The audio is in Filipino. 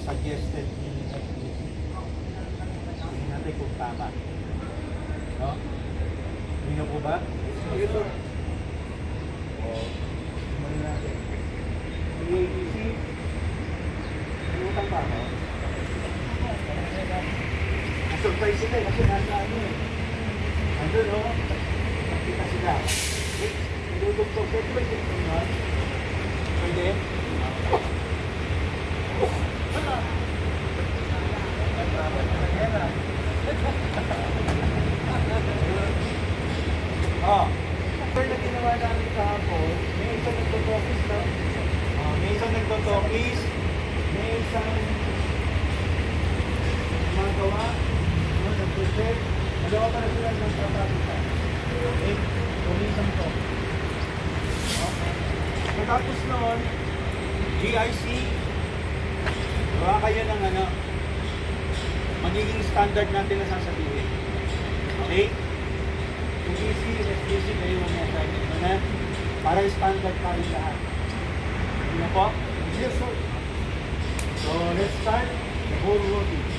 suggested ni SBC. Tingnan natin kung tama. No? Hindi po ba? Yes, sir. O, simulan natin. EABC, pinutang ba ako? Na-surprise sila kasi nasa ano eh. Andun o, nakita sila. Nilutugtog sa ito ba yung ito? Pwede? Oh, sir na ginawa namin kahapon, may isang nagtotokis na, may isang nagtotokis, may isang magawa, nagtutip, magawa pa na sila ng trabaho ka. Okay? Kung isang to. Okay. Pagkatapos noon, GIC, gawa kayo ng ano, magiging standard natin na sasabihin. Okay? UBC, SBC, kayo mga assignment na para standard tayo lahat. Hindi na po? Yes, sir. So, let's start the whole routine.